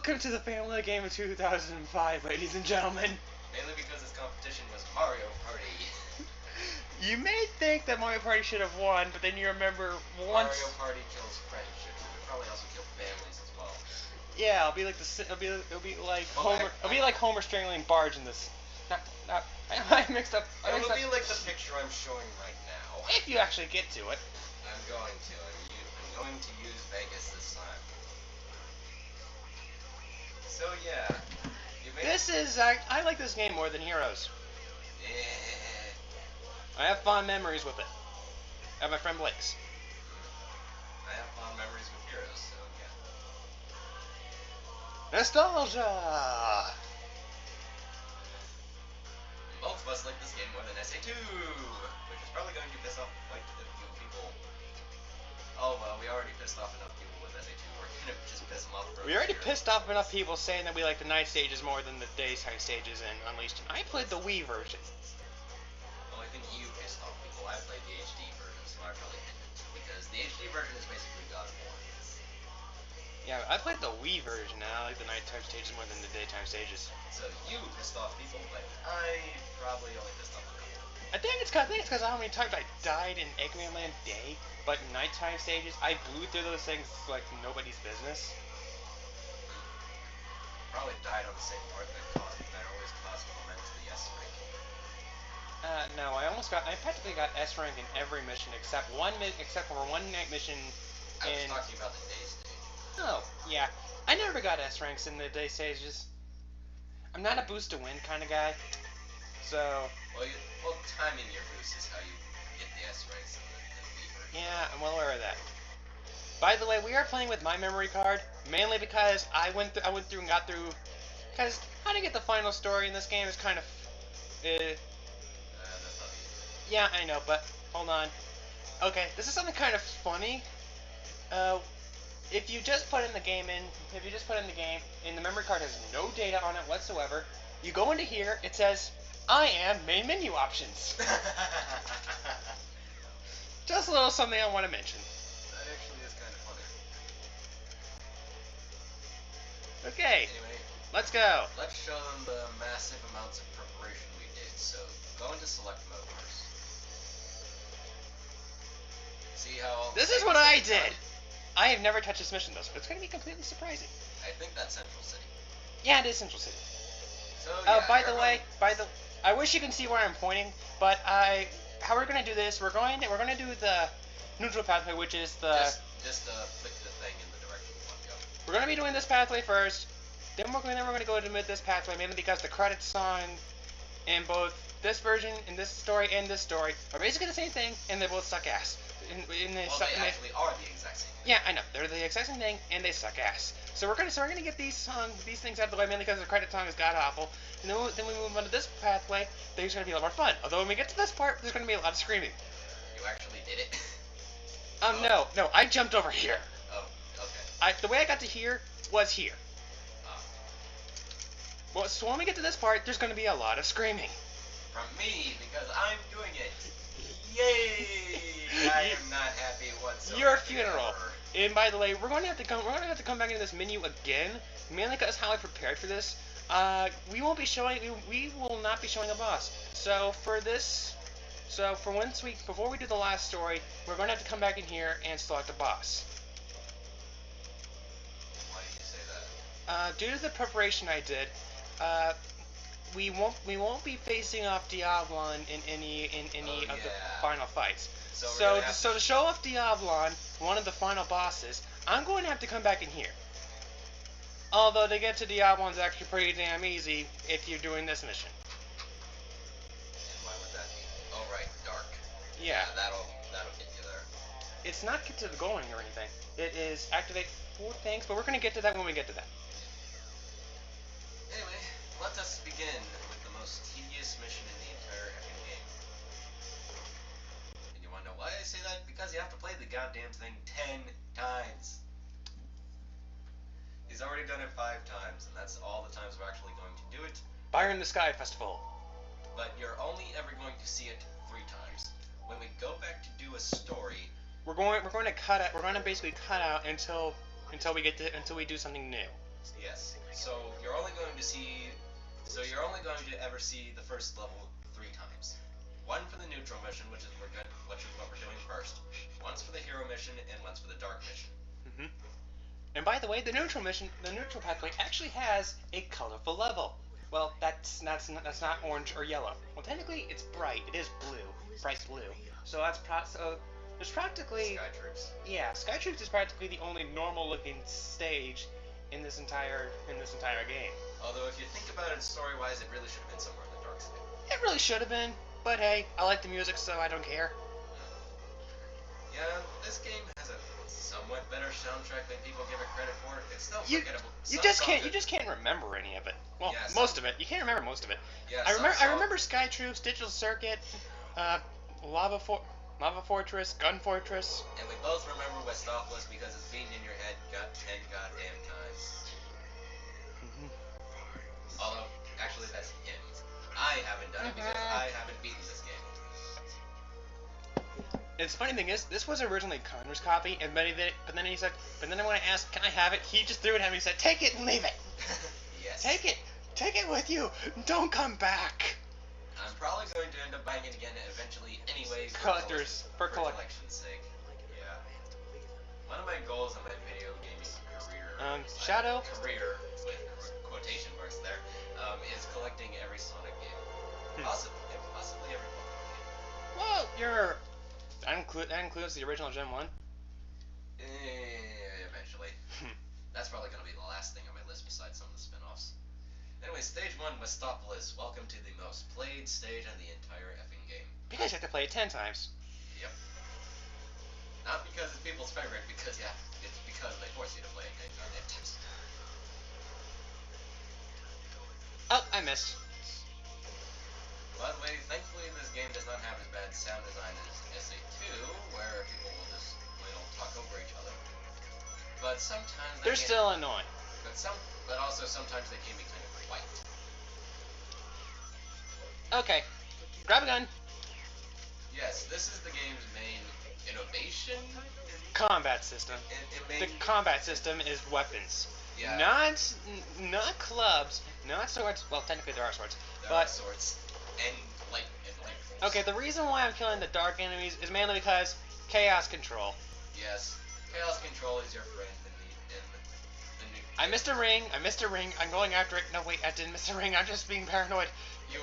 Welcome to the Family Game of 2005, ladies and gentlemen. Mainly because this competition was Mario Party. You may think that Mario Party should have won, but then you remember once. Mario Party kills friendships. It would probably also kill families as well. Yeah, it'll be like Homer strangling Barge in this. I mixed up. It'll be like the picture I'm showing right now. If you actually get to it. I'm going to. I'm going to use Vegas this time. So yeah. I like this game more than Heroes. Yeah. I have fond memories with it. At my friend Blake's. I have fond memories with Heroes, so yeah. Nostalgia! Both of us like this game more than SA2, which is probably going to piss off quite a few people. Oh well, we already pissed off enough people with SA2, we're gonna just piss them off for We already pissed off enough people saying that we like the night stages more than the daytime stages in Unleashed. I played the Wii version. Well, I think you pissed off people. I played the HD version, so I probably didn't. Because the HD version is basically God of War. Yeah, I played the Wii version, and I like the nighttime stages more than the daytime stages. So you pissed off people, but I probably only pissed off a couple. I think it's because of how many times I died in Eggman Land Day, but in nighttime stages, I blew through those things like nobody's business. Probably died on the same part that always caused Clement to the S rank. No, I practically got S rank in every mission except for one night mission. I was talking about the day stage. Oh, yeah. I never got S ranks in the day stages. I'm not a boost to win kind of guy. So. Well, timing your boost is how you get the S ranks in the Wii. Yeah, I'm well aware of that. By the way, we are playing with my memory card, mainly because I went through and got through. Because how to get the final story in this game is kind of. That's not easy. Yeah, I know, but hold on. Okay, this is something kind of funny. If you just put in the game and the memory card has no data on it whatsoever, you go into here, it says, I am main menu options. Just a little something I want to mention. That actually is kind of funny. Okay, anyway, let's go. Let's show them the massive amounts of preparation we did. So, go into select mode first. See how... This is what I did! I have never touched this mission though, so it's going to be completely surprising. I think that's Central City. Yeah, it is Central City. So, yeah, by the way, I wish you can see where I'm pointing, but how we're going to do this, we're going to do the neutral pathway, which is the... Just flick the thing in the direction you want to go. We're going to be doing this pathway first, then we're going to go to this pathway, mainly because the credits song in both this version, in this story, and this story are basically the same thing, and they both suck ass. They actually are the exact same thing. Yeah, I know. They're the exact same thing, and they suck ass. So we're gonna get these things out of the way, mainly because the credit song is god awful. And then we move on to this pathway. Things are gonna be a lot more fun. Although when we get to this part, there's gonna be a lot of screaming. You actually did it? No, I jumped over here. Oh, okay. The way I got to here was here. Oh. Well, so when we get to this part, there's gonna be a lot of screaming. From me, because I'm doing it. Yay! I am not happy whatsoever. Your funeral. And by the way, we're gonna have to come back into this menu again, mainly because how I prepared for this. We will not be showing a boss. So before we do the last story, we're gonna have to come back in here and select a boss. Why do you say that? Due to the preparation I did, we won't be facing off Diablon in any of the final fights. So to show off Diablon, one of the final bosses, I'm going to have to come back in here. Although to get to Diablon's actually pretty damn easy if you're doing this mission. And why would that be? Oh right, dark. Yeah. That'll get you there. It's not get to the going or anything. It is activate 4 things, but we're going to get to that when we get to that. Anyway, let us begin with the most tedious mission in the entire effing game. And you wanna know why I say that? Because you have to play the goddamn thing 10 times. He's already done it 5 times, and that's all the times we're actually going to do it. Fire in the Sky Festival. But you're only ever going to see it 3 times. When we go back to do a story, we're going to basically cut out until we do something new. Yes. So you're only going to see. So you're only going to ever see the first level 3 times. One for the neutral mission, which is what we're doing first. Once for the hero mission, and once for the dark mission. Mm-hmm. And by the way, the neutral mission, the neutral pathway actually has a colorful level. Well, that's not orange or yellow. Well, technically, it's bright. It is blue, bright blue. So so there's practically Sky Troops. Yeah, Sky Troops is practically the only normal-looking stage in this entire game. Although, if you think about it story-wise, it really should have been somewhere in the dark side. It really should have been, but hey, I like the music, so I don't care. Yeah, this game has a somewhat better soundtrack than people give it credit for. It's still forgettable. You just can't remember any of it. Well, yeah, most of it. You can't remember most of it. Yeah, I remember Sky Troops, Digital Circuit, Lava Fortress, Gun Fortress. And we both remember what Stop was because it's beaten in your head 10 goddamn times. Mm-hmm. Although, actually, that's him. I haven't done it because I haven't beaten this game. And the funny thing is, this was originally Connor's copy, and but then he said, but then when I asked, can I have it? He just threw it at me and said, take it and leave it. Yes. Take it with you. Don't come back. I'm probably going to end up buying it again eventually anyway. For collection's sake. Yeah. One of my goals in my video gaming career. Shadow. Career with quotation marks there. Is collecting every Sonic game. Possibly every Pokemon game. Well, that includes the original Gen 1? Eventually. That's probably going to be the last thing on my list besides some of the spin-offs. Anyway, stage 1 was Stop Bliss. Welcome to the most played stage in the entire effing game. Because you have to play it 10 times. Yep. Not because it's people's favorite, because it's because they force you to play it 10 goddamn times. Oh, I missed. By the way, thankfully this game does not have as bad sound design as SA2, where people will just talk over each other. But sometimes they're still annoying. But also sometimes they can be kind of white. Okay, grab a gun. Yes, this is the game's main innovation. Combat system. The combat system is weapons. Yeah. Not clubs, not swords. Well, technically there are swords. There are swords and light force. Okay, the reason why I'm killing the dark enemies is mainly because chaos control. Yes, chaos control is your friend in the new. I missed a ring. I'm going after it. No, wait, I didn't miss a ring. I'm just being paranoid. You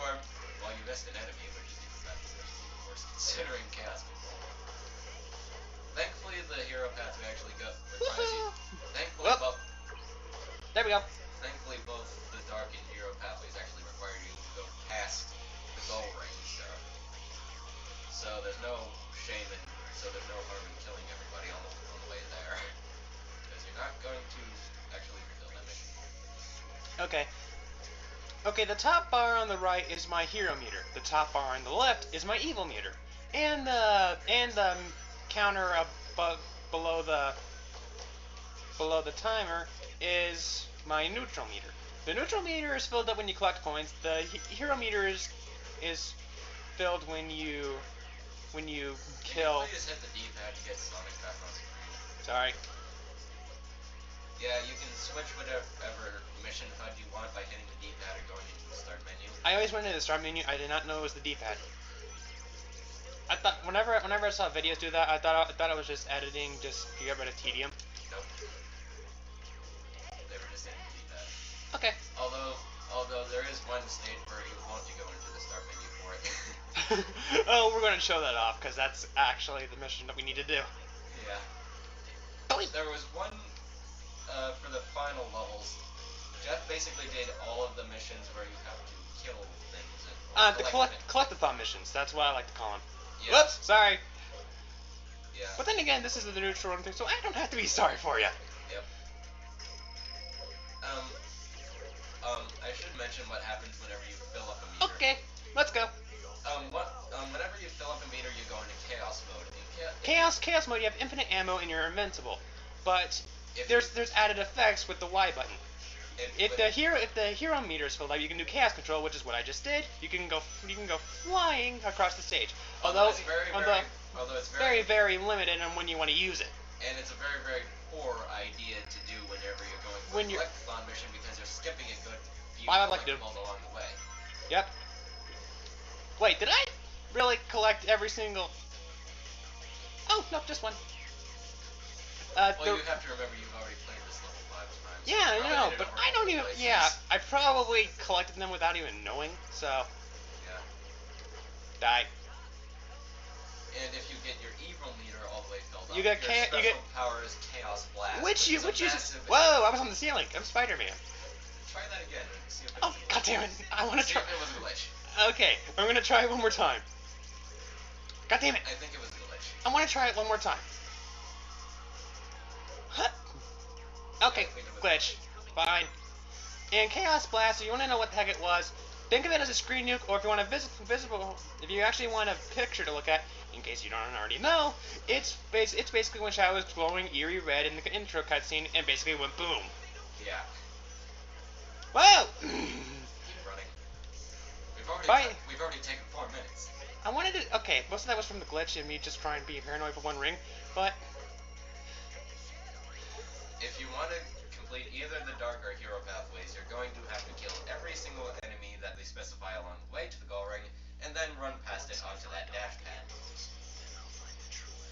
missed an enemy, which is even better, worse considering chaos control. Thankfully, the hero pathway actually requires you. Thankfully, there we go. Thankfully, both the dark and hero pathways actually require you to go past the goal range, so there's no shame and there's no harm in killing everybody on the way there, because you're not going to actually fulfill that mission. Okay, the top bar on the right is my hero meter. The top bar on the left is my evil meter. And the counter below the timer is my neutral meter. The neutral meter is filled up when you collect coins. The hero meter is filled when you kill. Can you please hit the D-pad to get Sonic back on screen? Sorry. Yeah, you can switch whatever mission HUD you want by hitting the D-pad or going into the start menu. I always went into the start menu. I did not know it was the D-pad. I thought whenever I saw videos do that, I thought it was just editing, just to get rid of tedium. Nope. They were just hitting the D-pad. Okay. Although there is one stage where you want to go into the start menu for it. Oh, we're going to show that off because that's actually the mission that we need to do. Yeah. There was one for the final levels. Jeff basically did all of the missions where you have to kill things. The collectathon missions. That's what I like to call them. Yeah. Whoops, sorry. Yeah. But then again, this is the neutral one thing, so I don't have to be sorry for you. Yep. I should mention what happens whenever you fill up a meter. Okay, let's go. Whenever you fill up a meter, you go into chaos mode. Chaos mode, you have infinite ammo and you're invincible. But there's added effects with the Y button. If the hero meter is filled up, you can do chaos control, which is what I just did. You can go flying across the stage. Although it's very, very limited on when you want to use it. And it's a very, very poor idea to do whenever you're going for a collectathon mission because you're skipping a good few collectibles along the way. Yep. Wait, did I really collect every single... Oh, no, just one. Well, you have to remember you've already played this level 5 times. Yeah, I know, but I don't even... Yeah, I probably collected them without even knowing, so... Yeah. Die. And if you get your evil meter all the way filled up, your special power is Chaos Blast. Which uses... Whoa, I was on the ceiling. I'm Spider-Man. Try that again and see if it Oh, goddammit. I want to try... See if it was a glitch. Okay, I'm going to try it one more time. God damn it. I think it was a glitch. I want to try it one more time. Huh. Okay, glitch. Fine. And Chaos Blast, if you want to know what the heck it was, think of it as a screen nuke, or if you want if you actually want a picture to look at, in case you don't already know, it's basically when Shadow was glowing eerie red in the intro cutscene, and basically went boom. Yeah. Whoa! Keep running. We've already taken 4 minutes. I wanted to... Okay, most of that was from the glitch and me just trying to be paranoid for one ring, but... If you want to complete either the Dark or Hero pathways, you're going to have to kill every single enemy that they specify along the way to the goal ring, and then run past it onto that dash pad.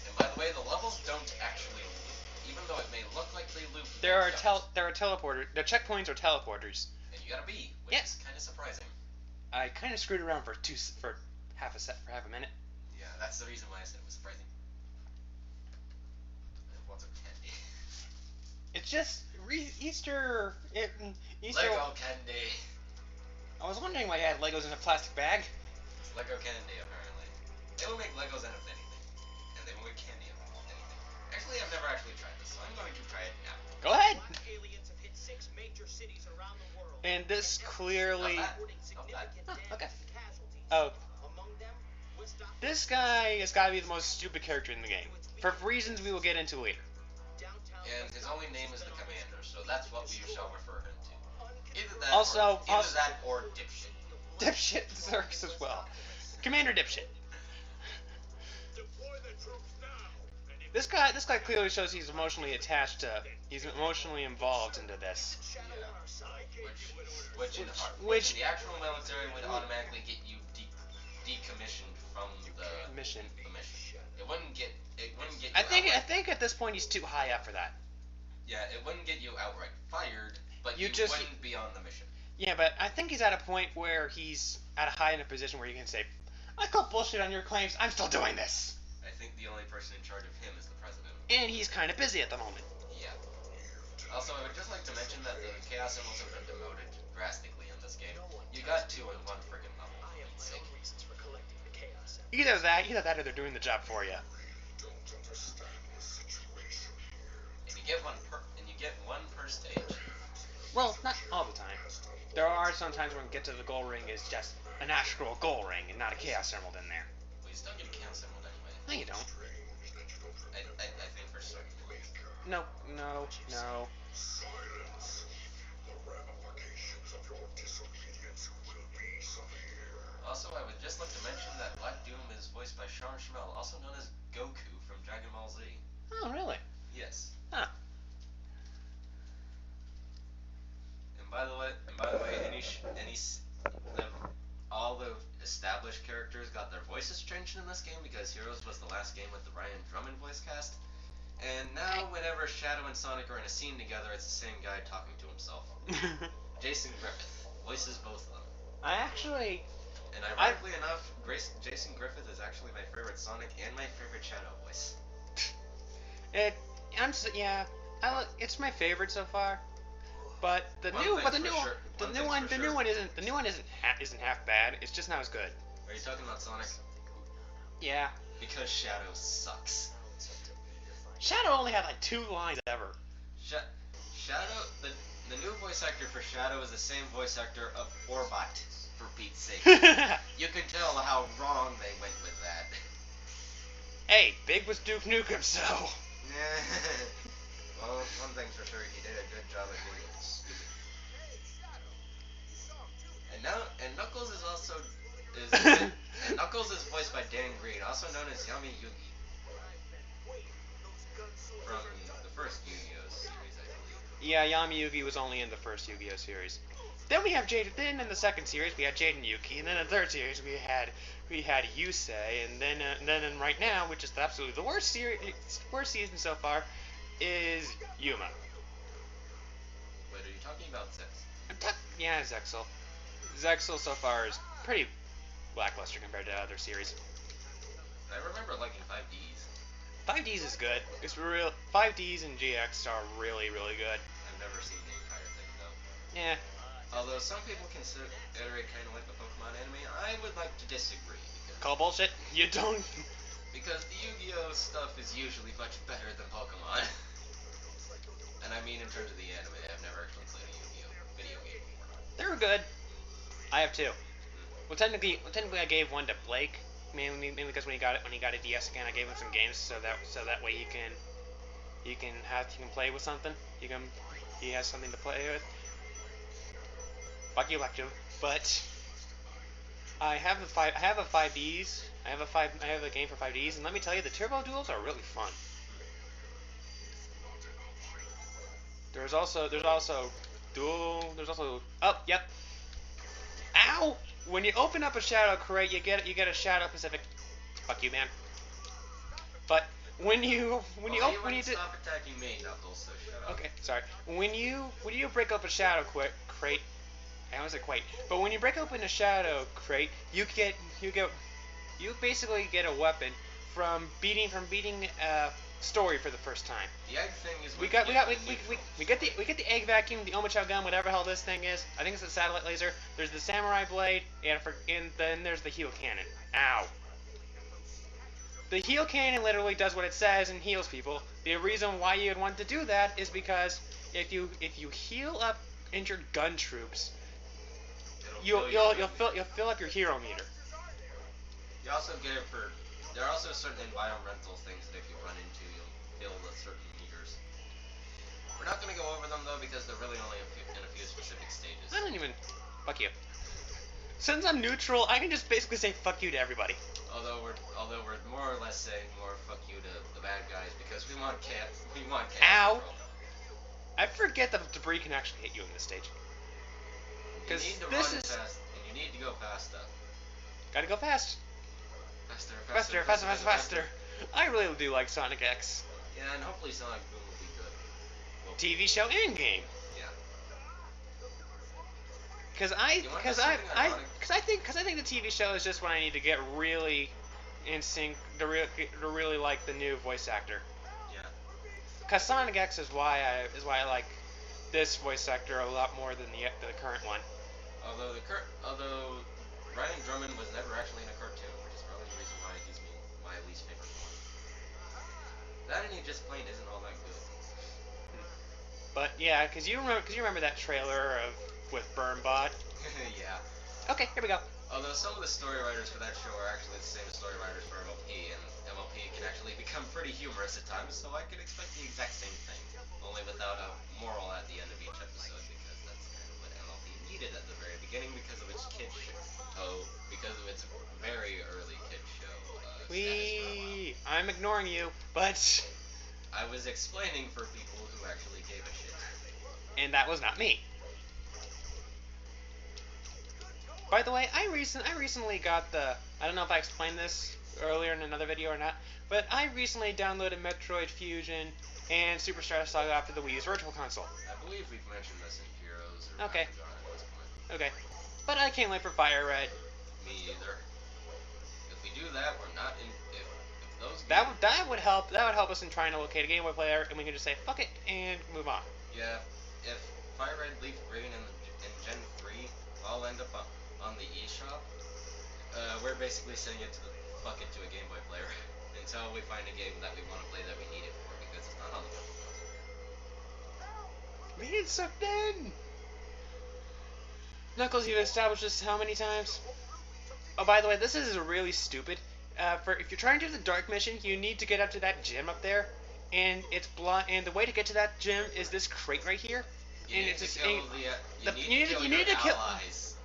And by the way, the levels don't actually loop, even though it may look like they loop. There are teleporters. The checkpoints are teleporters. And you got a B, which is kind of surprising. I kind of screwed around for half a minute. Yeah, that's the reason why I said it was surprising. What's a candy? It's just Easter. Lego candy. I was wondering why you had Legos in a plastic bag. It's Lego candy, apparently. They will make Legos out of anything, and they will make candy out of anything. Actually, I've never actually tried this, so I'm going to try it now. Go ahead. Aliens have hit 6 major cities around the world. And this clearly. Okay. Oh. This guy has got to be the most stupid character in the game, for reasons we will get into later. And his only name is the Commander, so that's what we shall refer him to. Either that or Dipshit. Dipshit works as well. Commander Dipshit. This guy clearly shows he's emotionally attached to, he's emotionally involved into this. Yeah. Which in the actual military would automatically get you decommissioned from the mission. It wouldn't get you I think at this point he's too high up for that. Yeah, it wouldn't get you outright fired, but you just wouldn't be on the mission. Yeah, but I think he's at a point where he's at a high enough position where you can say, I call bullshit on your claims, I'm still doing this. I think the only person in charge of him is the president. And he's kind of busy at the moment. Yeah. Also, I would just like to mention that the Chaos Symbols have been demoted drastically in this game. You got 2 in 1 friggin' level. Either that or they're doing the job for you. And you get one per stage. Well, not all the time. There are some times when get to the goal ring is just an actual goal ring and not a Chaos Emerald in there. Well, you still get a Chaos Emerald anyway. No, you don't. I think for certain. No. Silence. The ramifications of your disobedience will be severe. Also, I would just like to mention that Black Doom is voiced by Sean Schemmel, also known as Goku from Dragon Ball Z. Oh, really? Yes. Huh. And by the way, all the established characters got their voices changed in this game because Heroes was the last game with the Ryan Drummond voice cast. And now, whenever Shadow and Sonic are in a scene together, it's the same guy talking to himself. Jason Griffith voices both of them. And ironically enough, Jason Griffith is actually my favorite Sonic and my favorite Shadow voice. It's my favorite so far. But the new one isn't half bad. It's just not as good. Are you talking about Sonic? Yeah. Because Shadow sucks. Shadow only had like 2 lines ever. Shadow, the new voice actor for Shadow is the same voice actor of Orbot, for Pete's sake. You can tell how wrong they went with that. Hey, big was Duke Nukem, so. Well, one thing's for sure, he did a good job at doing it stupid. And Knuckles is also Knuckles is voiced by Dan Green, also known as Yami Yugi. From the first Yu-Gi-Oh series, I believe. Yeah, Yami Yugi was only in the first Yu-Gi-Oh series. Then we have Jade. Then in the second series we had Jade and Yuki, and then in the third series we had Yusei, and then right now, which is absolutely the worst season so far, is Yuma. Wait, are you talking about Zex? Yeah, Zexel. Zexel so far is pretty lackluster compared to other series. I remember liking 5Ds. 5Ds is good. It's real. 5Ds and GX are really good. I've never seen the entire thing though. Yeah. Although some people consider it kind of like the Pokemon anime, I would like to disagree because Call bullshit. You don't. because the Yu-Gi-Oh stuff is usually much better than Pokemon. And I mean in terms of the anime, I've never actually played a Yu-Gi-Oh video game before. They were good. I have two. Well, technically, I gave one to Blake, mainly because when he got a DS again, I gave him some games so that way he can play with something. He has something to play with. Fuck you, Lectum. But I have a 5Ds. I have a game for 5Ds, and let me tell you, the turbo duels are really fun. There's also oh, yep. Ow! When you open up a Shadow crate, you get a Shadow Pacific. Fuck you, man. But when you stop attacking me, Knuckles, so shut up. Okay, sorry. When you break up a Shadow crate, I wasn't quite. But when you break open a Shadow crate, you basically get a weapon from beating story for the first time. The egg thing is We get the egg vacuum, the Omochao gun, whatever the hell this thing is. I think it's a satellite laser. There's the samurai blade, and then there's the heal cannon. Ow. The heal cannon literally does what it says and heals people. The reason why you'd want to do that is because if you heal up injured gun troops, you'll fill up your hero meter. You also get it for. There are also certain environmental things that if you run into, you'll fill the certain meters. We're not going to go over them though because they're really only in a few specific stages. I don't even. Fuck you. Since I'm neutral, I can just basically say fuck you to everybody. Although we're more or less saying more fuck you to the bad guys because we want chaos. Ow! Control. I forget that debris can actually hit you in this stage. You need to run fast, and you need to go fast though. Gotta go fast. Faster. I really do like Sonic X. Yeah, and hopefully Sonic Boom will be good. Well, TV show and game. Yeah. Because I think the TV show is just when I need to get really in sync to really like the new voice actor. Yeah. Because Sonic X is why I like this voice actor a lot more than the current one. Although Ryan Drummond was never actually in a cartoon, which is probably the reason why he's my least favorite one. That and he just plain isn't all that good. But yeah, because you remember that trailer with Burnbot. Yeah. Okay, here we go. Although some of the story writers for that show are actually the same story writers for MLP, and MLP can actually become pretty humorous at times, so I could expect the exact same thing, only without a moral at the end of each episode, because that's kind of what MLP needed at the very beginning because of its kid show. Because of its very early kid show. I'm ignoring you, but I was explaining for people who actually gave a shit. And that was not me. By the way, I recently got the. I don't know if I explained this earlier in another video or not, but I recently downloaded Metroid Fusion and Super Star Saga after the Wii U's Virtual Console. I believe we've mentioned this in Heroes or Okay. Bakugan at this point. Okay. But I can't wait for Fire Red. Me either. If we do that, we're not in. If those. That would help. That would help us in trying to locate a Game Boy player, and we can just say fuck it and move on. Yeah. If Fire Red, Leaf Green, and Gen 3 all end up on the eShop, we're basically saying it to the fuck it to a Game Boy player until we find a game that we want to play that we need it for because it's not on the Virtual Console. Man, sucked in. Knuckles, you've established this how many times? Oh, by the way, this is really stupid. If you're trying to do the dark mission, you need to get up to that gym up there, and it's and the way to get to that gym is this crate right here. You need to kill allies.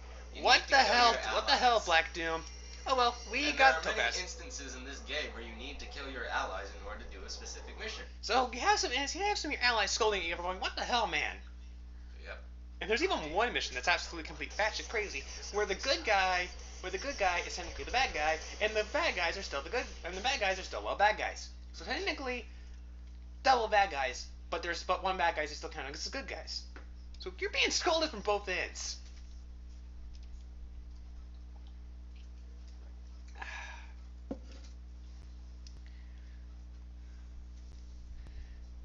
What the hell, Black Doom? Oh well, we got Topaz. There are many instances in this game where you need to kill your allies in order to do a specific mission. So you have some of your allies scolding at you for going, "What the hell, man?" Yep. And there's even one mission that's absolutely complete batshit crazy, where the good guy is technically the bad guy, and the bad guys are still the good, and the bad guys are still bad guys. So technically, double bad guys, but one bad guys is still counting as the good guys. So you're being scolded from both ends.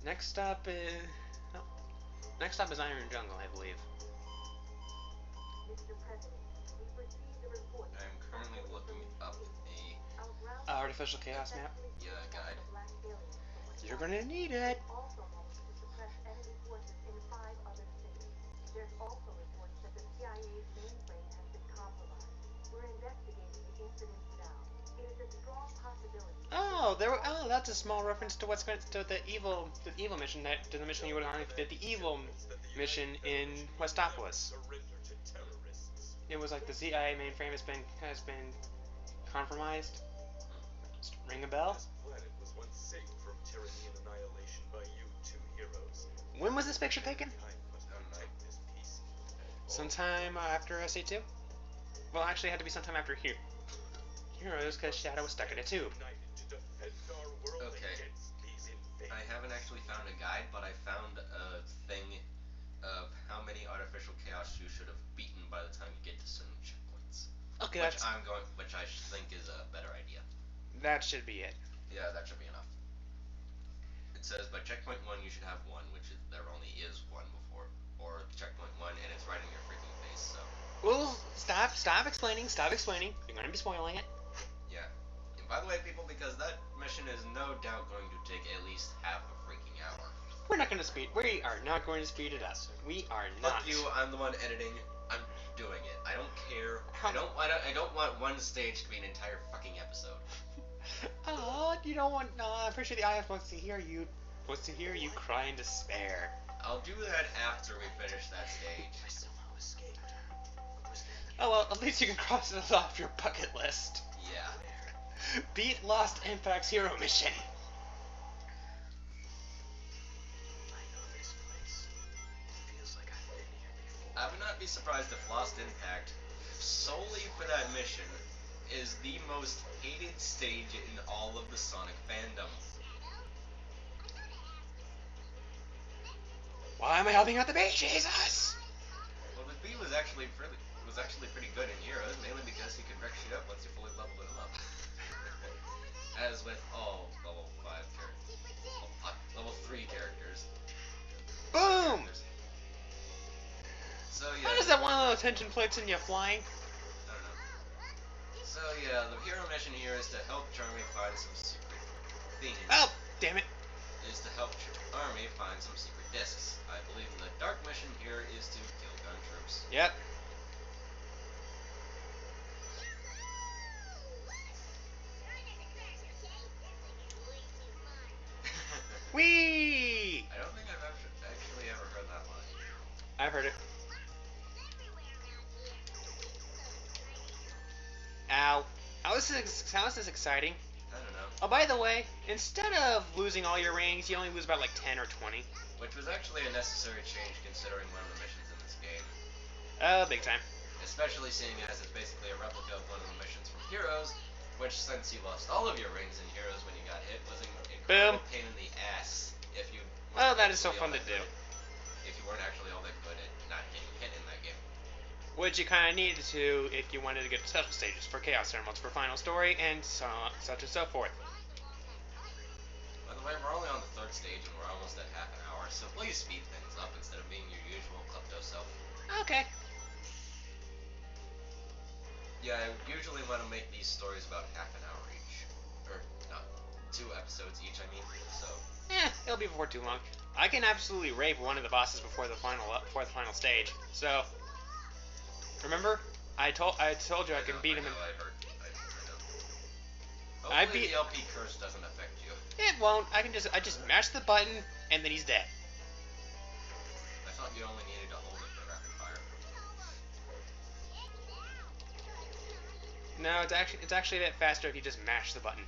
Next up is Iron Jungle, I believe. I'm currently looking up a Artificial Chaos map. guide. You're gonna need it. Oh, that's a small reference to the evil mission to the mission you would have did the evil mission in Westopolis. It was like the CIA mainframe has been compromised. Ring a bell? When was this picture taken? Sometime after SA2? Well, actually, it had to be sometime after Heroes, because Shadow was stuck in a tube. Okay. I haven't actually found a guide, but I found a thing of how many artificial chaos you should have beaten by the time you get to certain checkpoints. Okay, which I think is a better idea. That should be it. Yeah, that should be enough. It says by checkpoint 1 you should have 1, which is, there only is 1 before, or checkpoint 1 and it's right in your freaking face, so. Well, stop explaining. You're gonna be spoiling it. Yeah. And by the way, people, because that mission is no doubt going to take at least half a freaking hour. We are not going to speed it up. We are not. Fuck you, I'm the one editing. I'm doing it. I don't care. I don't want one stage to be an entire fucking episode. Oh, you don't want. No, I'm pretty sure the audience wants to hear you cry in despair. I'll do that after we finish that stage. Oh well, at least you can cross it off your bucket list. Yeah. Beat Lost Impact's hero mission. I would not be surprised if Lost Impact, solely for that mission, is the most hated stage in all of the Sonic fandom. Why am I helping out the bee? Jesus! Well, the bee was actually pretty good in Heroes, mainly because he could wreck shit up once you fully leveled him up. As with all level 5 characters. Level 3 characters. Boom! So yeah. How is that one of those tension plates in you flying? I don't know. So yeah, the hero mission here is to help Charmy find some secret things. Oh, damn it. Is to help Army find some secret discs. I believe the dark mission here is to kill gun troops. Yep. Whee! I don't think I've actually ever heard that line. I've heard it. Ow. How is this exciting? I don't know. Oh, by the way, instead of losing all your rings, you only lose about like 10 or 20. Which was actually a necessary change considering one of the missions in this game. Oh, big time. Especially seeing as it's basically a replica of one of the missions from Heroes, which since you lost all of your rings in Heroes when you got hit was an incredible pain in the ass if you Oh, that is so fun to do. If you weren't actually all that good at not getting hit in that game. Which you kind of needed to if you wanted to get to special stages for Chaos Emeralds for Final Story and such and so forth. By the way, we're only on the 3rd stage and we're almost at half an hour, so please speed things up instead of being your usual klepto self. Okay. Yeah, I usually want to make these stories about half an hour each. Or, no, 2 episodes each, I mean, so. It'll be before too long. I can absolutely rape one of the bosses before the final stage. So, remember, I told you I can beat him. I know. Hopefully the LP curse doesn't affect you. It won't. I just mash the button and then he's dead. I thought you only needed to hold it for rapid fire. No, it's actually a bit faster if you just mash the button.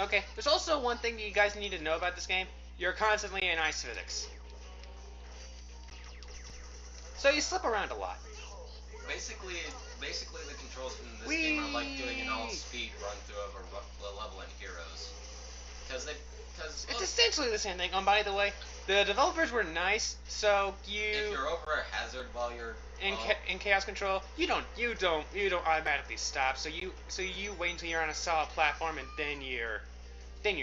Okay, there's also one thing you guys need to know about this game. You're constantly in ice physics. So you slip around a lot. Basically the controls in this game are like doing an all-speed run-through of a level in Heroes. Because it's essentially the same thing. By the way, the developers were nice, so if you're over a hazard while you're in chaos control, you don't automatically stop. So you wait until you're on a solid platform and then you're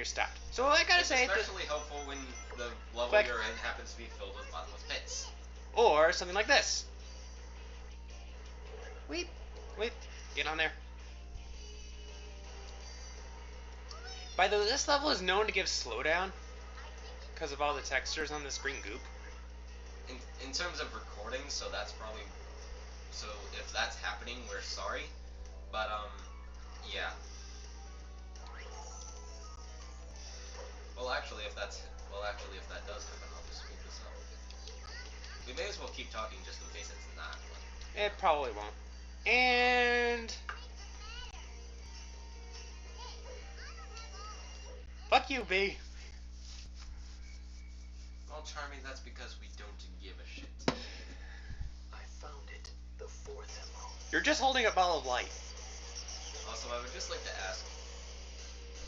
stopped. So I gotta say, it's especially helpful when the level you're in happens to be filled with bottomless pits. Or something like this. Weep, get on there. By the way, this level is known to give slowdown because of all the textures on this green goop. In terms of recording, so that's probably if that's happening, we're sorry. But yeah. Well, actually, if that does happen, I'll just speed this up. We may as well keep talking just in case it's not. It probably won't. And fuck you, B. Well, Charmy, that's because we don't give a shit. I found it. The fourth emerald. You're just holding a ball of light. Also, I would just like to ask,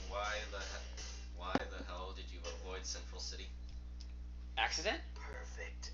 why the hell did you avoid Central City? Accident? Perfect.